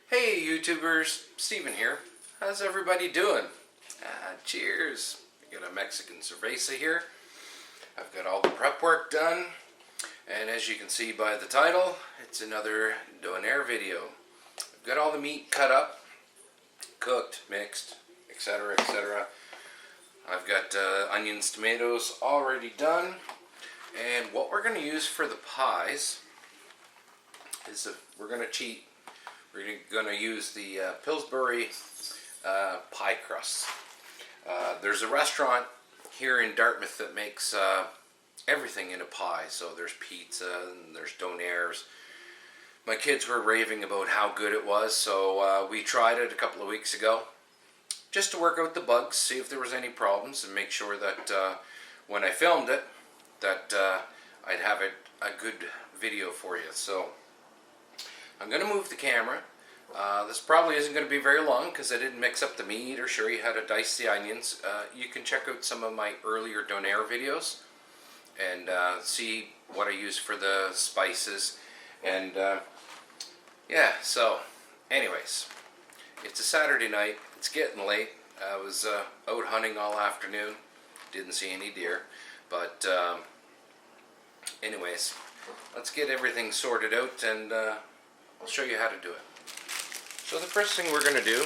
Hey YouTubers, Steven here. How's everybody doing? Cheers. I got a Mexican cerveza here. I've got all the prep work done, and as you can see by the title, it's another Donair video. I've got all the meat cut up, cooked, mixed, etc, etc. I've got onions, tomatoes already done, and what we're going to use for the pies is we're going to cheat. We're going to use the Pillsbury pie crusts. There's a restaurant here in Dartmouth that makes everything in a pie. So there's pizza and there's Donairs. My kids were raving about how good it was, so we tried it a couple of weeks ago just to work out the bugs, see if there was any problems, and make sure that when I filmed it, that I'd have a good video for you. So I'm going to move the camera. This probably isn't going to be very long because I didn't mix up the meat or show you how to dice the onions. You can check out some of my earlier Donair videos and see what I use for the spices. And yeah, so anyways, it's a Saturday night. It's getting late. I was out hunting all afternoon. Didn't see any deer. But anyways, let's get everything sorted out and I'll show you how to do it. So the first thing we're going to do,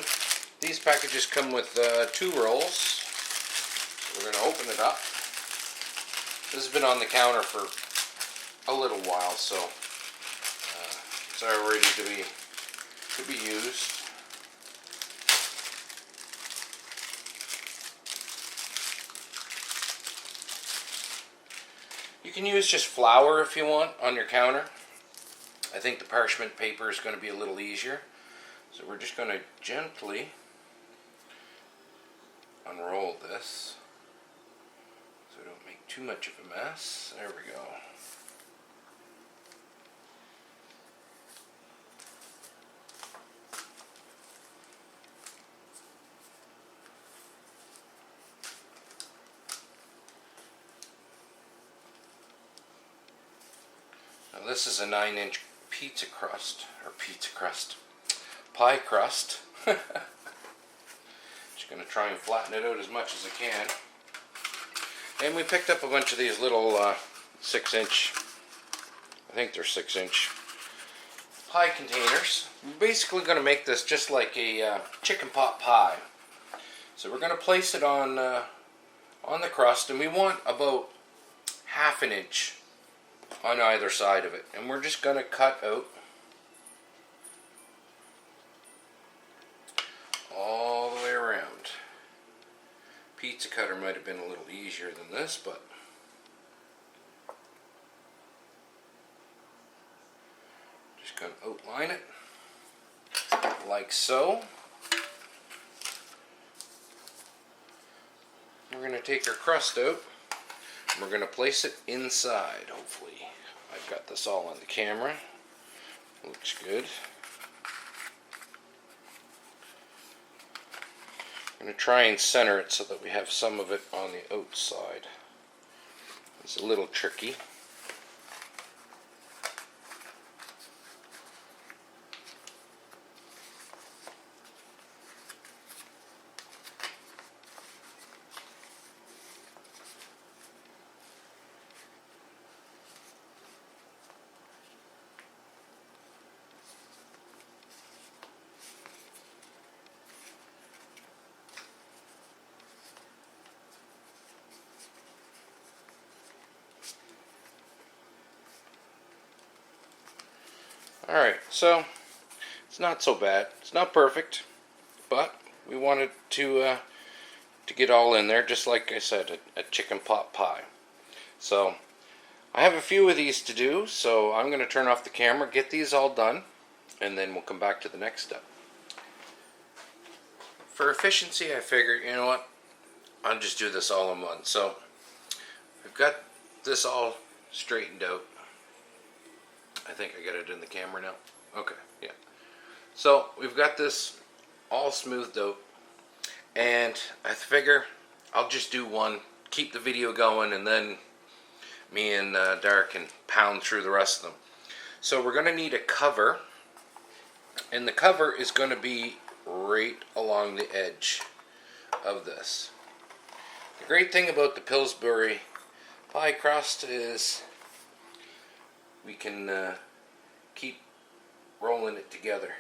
these packages come with 2 rolls. So we're going to open it up. This has been on the counter for a little while, so it's all ready to be used. You can use just flour if you want on your counter. I think the parchment paper is going to be a little easier. So we're just going to gently unroll this so we don't make too much of a mess. There we go. Now this is a 9-inch pie crust. Just going to try and flatten it out as much as I can. And we picked up a bunch of these little 6-inch, I think they're 6-inch pie containers. We're basically going to make this just like a chicken pot pie. So we're going to place it on the crust, and we want about 1/2 inch on either side of it. And we're just going to cut out all the way around. Pizza cutter might have been a little easier than this, but just going to outline it like so. We're going to take our crust out and we're going to place it inside, hopefully. I've got this all on the camera. Looks good. I'm going to try and center it so that we have some of it on the outside. It's a little tricky. Alright, so it's not so bad. It's not perfect, but we wanted to get all in there, just like I said, a chicken pot pie. So I have a few of these to do, so I'm going to turn off the camera, get these all done, and then we'll come back to the next step. For efficiency, I figured, you know what, I'll just do this all in one. So I've got this all straightened out. I think I got it in the camera now. Okay, yeah. So we've got this all smoothed out, and I figure I'll just do one, keep the video going, and then me and Dark can pound through the rest of them. So we're going to need a cover And the cover is going to be right along the edge of this. The great thing about the Pillsbury pie crust is we can keep rolling it together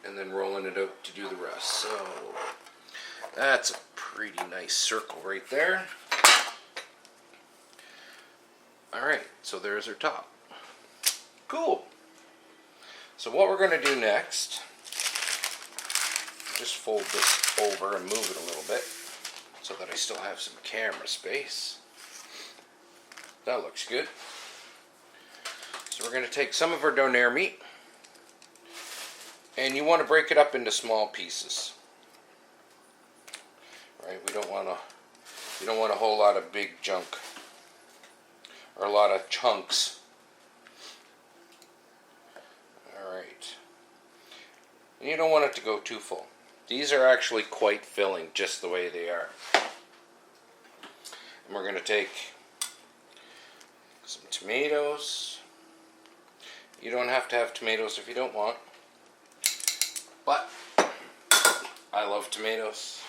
and then rolling it out to do the rest. So that's a pretty nice circle right there. Alright, so there's our top. Cool. So what we're going to do next, just fold this over and move it a little bit so that I still have some camera space. That looks good. So we're going to take some of our Donair meat, and you want to break it up into small pieces. Right? We don't want a whole lot of big junk or a lot of chunks. Alright. And you don't want it to go too full. These are actually quite filling just the way they are. And we're going to take some tomatoes. You don't have to have tomatoes if you don't want. But I love tomatoes.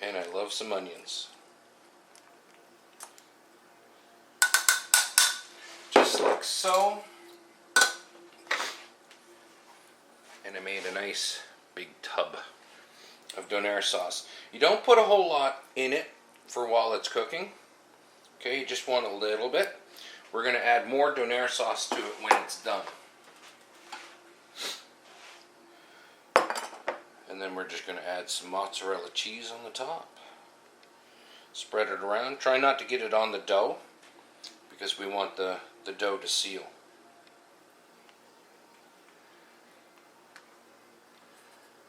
And I love some onions. Just like so. And I made a nice big tub of Donair sauce. You don't put a whole lot in it for while it's cooking. Okay, you just want a little bit. We're going to add more Donair sauce to it when it's done. And then we're just going to add some mozzarella cheese on the top. Spread it around. Try not to get it on the dough because we want the dough to seal.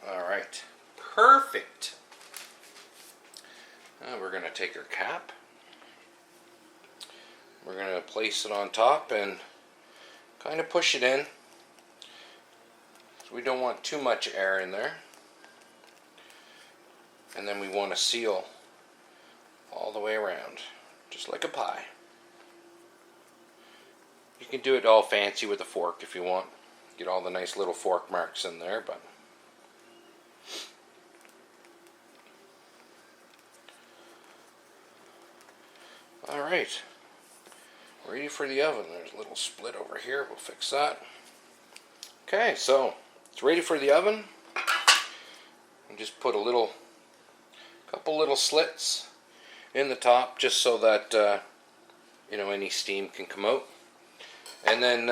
Alright, perfect. Now we're going to take our cap. We're going to place it on top and kind of push it in. So we don't want too much air in there. And then we want to seal all the way around, just like a pie. You can do it all fancy with a fork if you want. Get all the nice little fork marks in there, but alright, ready for the oven. There's a little split over here, we'll fix that. Okay, so it's ready for the oven. And just put a couple little slits in the top just so that any steam can come out. And then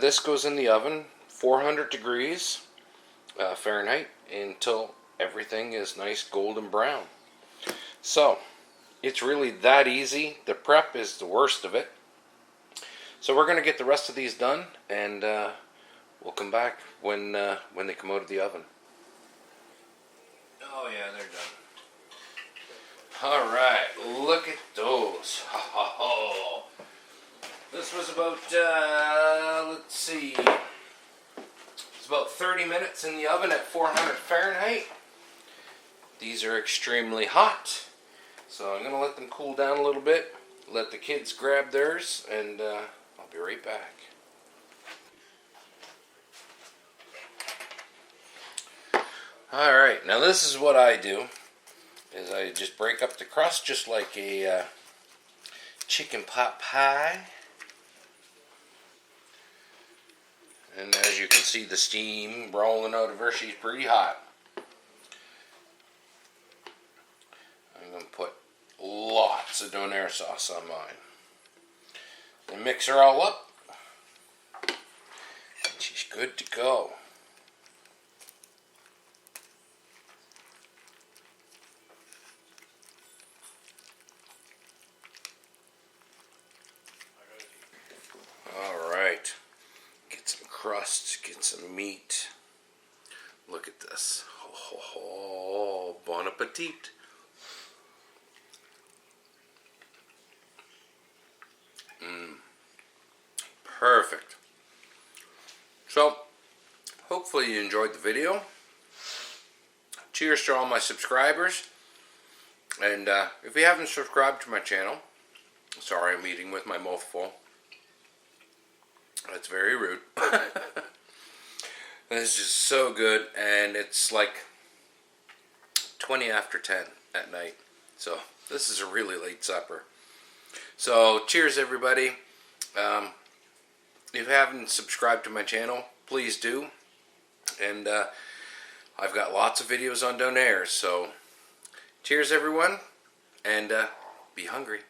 this goes in the oven, 400 degrees Fahrenheit, until everything is nice golden brown. So it's really that easy. The prep is the worst of it. So we're going to get the rest of these done, and we'll come back when they come out of the oven. Oh yeah, they're done. Alright, look at those. This was about, let's see, it's about 30 minutes in the oven at 400 Fahrenheit. These are extremely hot, so I'm going to let them cool down a little bit, let the kids grab theirs, and I'll be right back. Alright, now this is what I do, is I just break up the crust just like a chicken pot pie. And as you can see, the steam rolling out of her, she's pretty hot. I'm going to put lots of Donair sauce on mine. And mix her all up. And she's good to go. Alright. Get some crust, get some meat. Look at this. Oh, bon appetit. Perfect. So, hopefully you enjoyed the video. Cheers to all my subscribers. And if you haven't subscribed to my channel, sorry I'm eating with my mouth full. That's very rude. It's just so good, and it's like 20 after 10 at night. So this is a really late supper. So cheers, everybody. If you haven't subscribed to my channel, please do. And I've got lots of videos on Donair. So cheers, everyone, and be hungry.